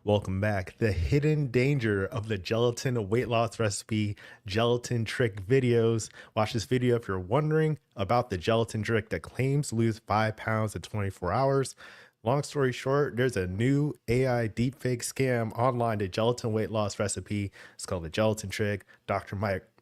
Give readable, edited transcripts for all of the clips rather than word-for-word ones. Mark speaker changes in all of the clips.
Speaker 1: Welcome back. The hidden danger of the gelatin weight loss recipe, gelatin trick videos. Watch this video if you're wondering about the gelatin trick that claims to lose 5 pounds in 24 hours. Long story short, there's a new AI deepfake scam online, the gelatin weight loss recipe. It's called the gelatin trick.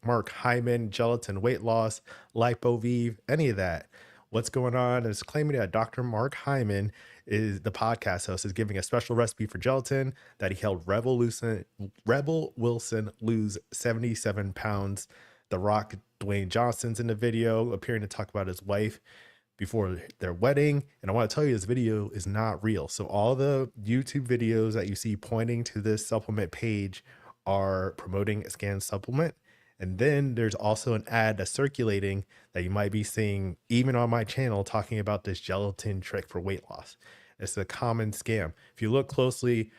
Speaker 1: Mark Hyman, gelatin weight loss, LipoVive, any of that. What's going on is claiming that Dr. Mark Hyman is the podcast host is giving a special recipe for gelatin that he helped Rebel Wilson lose 77 pounds. The Rock Dwayne Johnson's in the video appearing to talk about his wife before their wedding. And I want to tell you, this video is not real. So all the YouTube videos that you see pointing to this supplement page are promoting a scam supplement. And then there's also an ad that's circulating that you might be seeing even on my channel talking about this gelatin trick for weight loss. It's a common scam. If you look closely,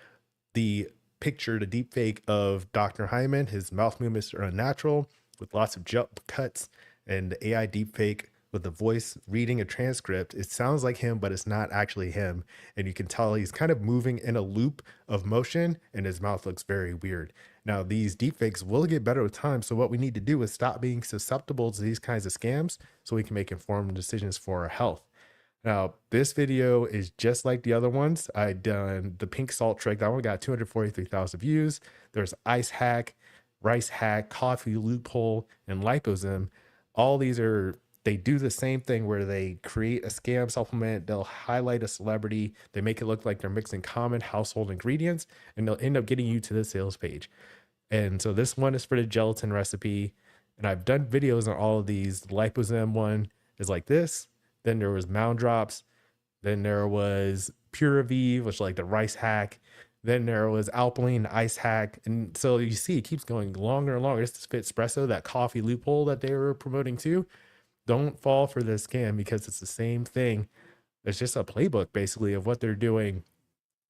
Speaker 1: the picture, the deep fake of Dr. Hyman, his mouth movements are unnatural with lots of jump cuts, and the AI deep fake with the voice reading a transcript. It sounds like him, but it's not actually him. And you can tell he's kind of moving in a loop of motion and his mouth looks very weird. Now, these deepfakes will get better with time. So what we need to do is stop being susceptible to these kinds of scams so we can make informed decisions for our health. Now, this video is just like the other ones. I done the pink salt trick. That one got 243,000 views. There's ice hack, rice hack, coffee loophole, and liposome. All these they do the same thing where they create a scam supplement. They'll highlight a celebrity. They make it look like they're mixing common household ingredients, and they'll end up getting you to the sales page. And so this one is for the gelatin recipe. And I've done videos on all of these. The liposome one is like this. Then there was Mound Drops. Then there was Puravive, which is like the rice hack. Then there was Alkaline Ice Hack. And so you see it keeps going longer and longer. This is Espresso, that coffee loophole that they were promoting too. Don't fall for this scam because it's the same thing. It's just a playbook basically of what they're doing.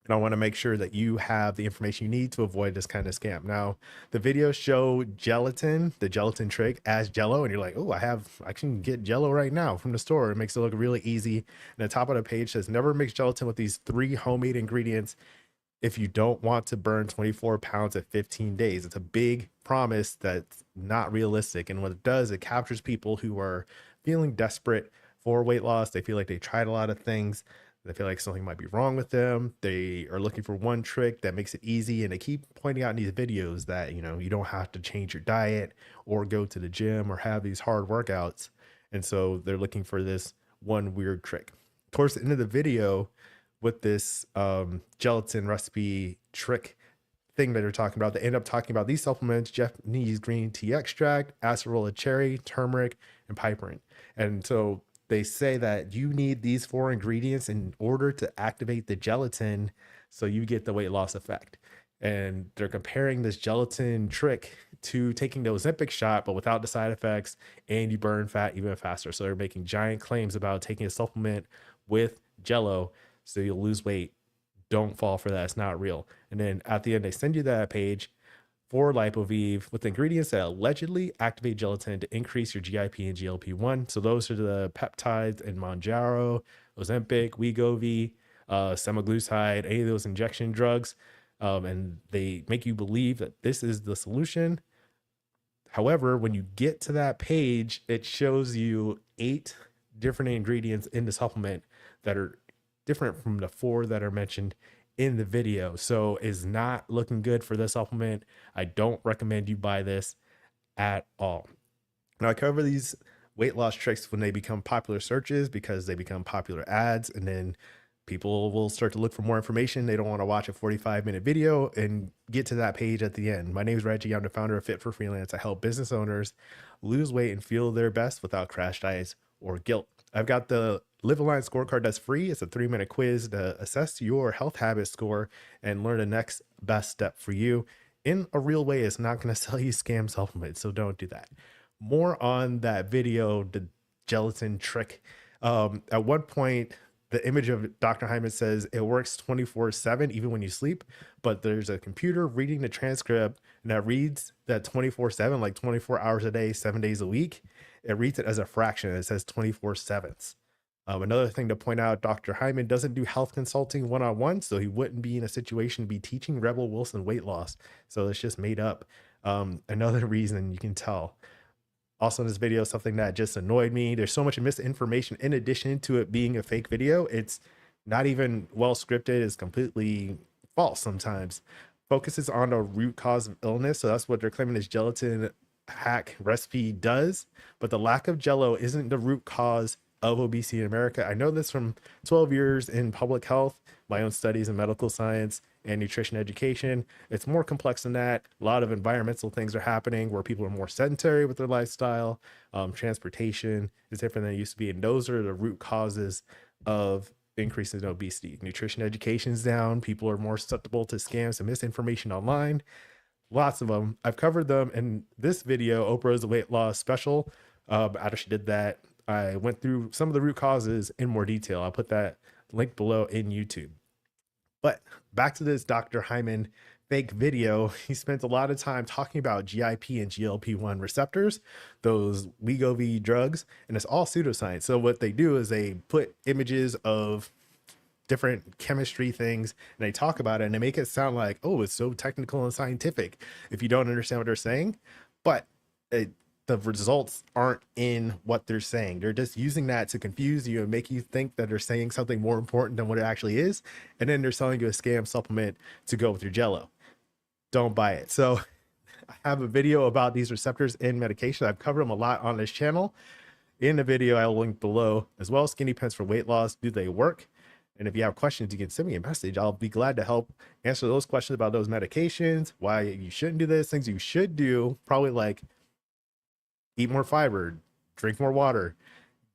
Speaker 1: And I want to make sure that you have the information you need to avoid this kind of scam. Now, the videos show gelatin, the gelatin trick as Jello, and you're like, oh, I can get Jello right now from the store. It makes it look really easy. And the top of the page says, never mix gelatin with these 3 homemade ingredients if you don't want to burn 24 pounds at 15 days. It's a big promise that's not realistic. And what it does, it captures people who are feeling desperate for weight loss. They feel like they tried a lot of things. They feel like something might be wrong with them. They are looking for one trick that makes it easy. And they keep pointing out in these videos that, you don't have to change your diet or go to the gym or have these hard workouts. And so they're looking for this one weird trick. Towards the end of the video, with this gelatin recipe trick thing that they're talking about, they end up talking about these supplements: Japanese green tea extract, acerola cherry, turmeric, and piperine. And so they say that you need these 4 ingredients in order to activate the gelatin so you get the weight loss effect. And they're comparing this gelatin trick to taking the Ozempic shot, but without the side effects, and you burn fat even faster. So they're making giant claims about taking a supplement with Jello so you'll lose weight. Don't fall for that. It's not real. And then at the end, they send you that page for LipoVive with ingredients that allegedly activate gelatin to increase your GIP and GLP-1. So those are the peptides in Mounjaro, Ozempic, Wegovy, semaglutide, any of those injection drugs. And they make you believe that this is the solution. However, when you get to that page, it shows you 8 different ingredients in the supplement that are different from the 4 that are mentioned in the video. So is not looking good for this supplement. I don't recommend you buy this at all. Now, I cover these weight loss tricks when they become popular searches because they become popular ads, and then people will start to look for more information. They don't want to watch a 45-minute video and get to that page at the end. My name is Reggie. I'm the founder of Fit for Freelance. I help business owners lose weight and feel their best without crash diets or guilt. I've got the Live Aligned scorecard that's free. It's a 3-minute quiz to assess your health habit score and learn the next best step for you in a real way. It's not going to sell you scam supplements, so don't do that. More on that video, the gelatin trick. At one point, the image of Dr. Hyman says it works 24/7, even when you sleep, but there's a computer reading the transcript and that reads that 24/7, like 24 hours a day, 7 days a week. It reads it as a fraction. It says 24/7. Another thing to point out, Dr. Hyman doesn't do health consulting one-on-one, so he wouldn't be in a situation to be teaching Rebel Wilson weight loss. So it's just made up. Another reason you can tell. Also in this video, something that just annoyed me. There's so much misinformation in addition to it being a fake video. It's not even well scripted. It's completely false sometimes. Focuses on a root cause of illness. So that's what they're claiming this gelatin hack recipe does. But the lack of Jello isn't the root cause of obesity in America. I know this from 12 years in public health, my own studies in medical science and nutrition education. It's more complex than that. A lot of environmental things are happening where people are more sedentary with their lifestyle. Transportation is different than it used to be. And those are the root causes of increases in obesity. Nutrition education is down. People are more susceptible to scams and misinformation online. Lots of them. I've covered them in this video, Oprah's weight loss special. After she did that, I went through some of the root causes in more detail. I'll put that link below in YouTube. But back to this Dr. Hyman fake video, he spent a lot of time talking about GIP and GLP-1 receptors, those LipoVive drugs, and it's all pseudoscience. So what they do is they put images of different chemistry things and they talk about it and they make it sound like, oh, it's so technical and scientific if you don't understand what they're saying. But the results aren't in what they're saying. They're just using that to confuse you and make you think that they're saying something more important than what it actually is. And then they're selling you a scam supplement to go with your Jello. Don't buy it. So I have a video about these receptors in medication. I've covered them a lot on this channel. In the video, I'll link below, as well as skinny pens for weight loss. Do they work? And if you have questions, you can send me a message. I'll be glad to help answer those questions about those medications, why you shouldn't do this, things you should do, probably like eat more fiber, drink more water,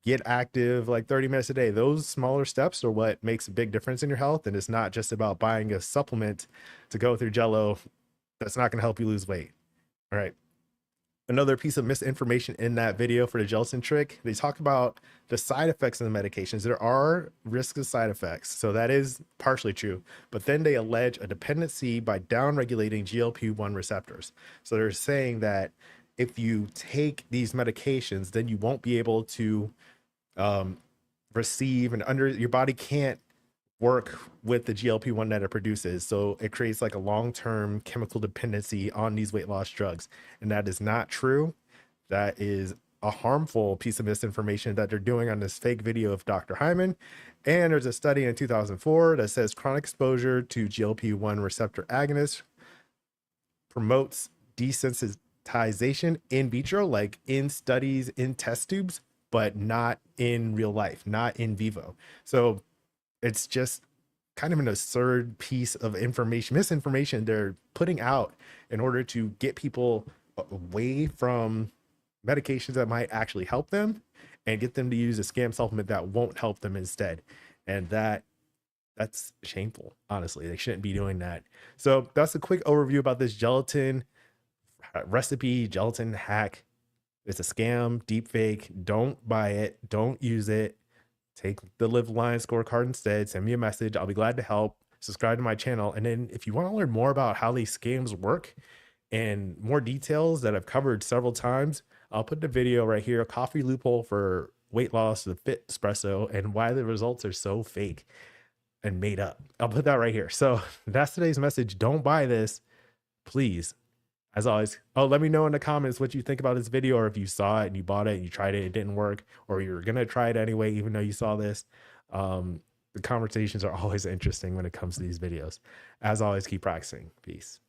Speaker 1: get active like 30 minutes a day. Those smaller steps are what makes a big difference in your health. And it's not just about buying a supplement to go with your Jello that's not going to help you lose weight. All right. Another piece of misinformation in that video for the gelatin trick, they talk about the side effects of the medications. There are risks of side effects, so that is partially true. But then they allege a dependency by downregulating GLP-1 receptors. So they're saying that if you take these medications, then you won't be able to receive your body can't work with the GLP-1 that it produces. So it creates like a long-term chemical dependency on these weight loss drugs. And that is not true. That is a harmful piece of misinformation that they're doing on this fake video of Dr. Hyman. And there's a study in 2004 that says chronic exposure to GLP-1 receptor agonists promotes desensitization in vitro, like in studies in test tubes, but not in real life, not in vivo. So it's just kind of an absurd piece of misinformation they're putting out in order to get people away from medications that might actually help them and get them to use a scam supplement that won't help them instead. And that's shameful. Honestly, they shouldn't be doing that. So that's a quick overview about this gelatin recipe, gelatin hack. It's a scam, deep fake. Don't buy it. Don't use it. Take the Live Line scorecard instead. Send me a message. I'll be glad to help. Subscribe to my channel. And then if you want to learn more about how these scams work and more details that I've covered several times, I'll put the video right here, a coffee loophole for weight loss, the Fit Espresso, and why the results are so fake and made up. I'll put that right here. So that's today's message. Don't buy this, please. As always, let me know in the comments what you think about this video, or if you saw it and you bought it and you tried it, it didn't work, or you're going to try it anyway, even though you saw this. The conversations are always interesting when it comes to these videos. As always, keep practicing. Peace.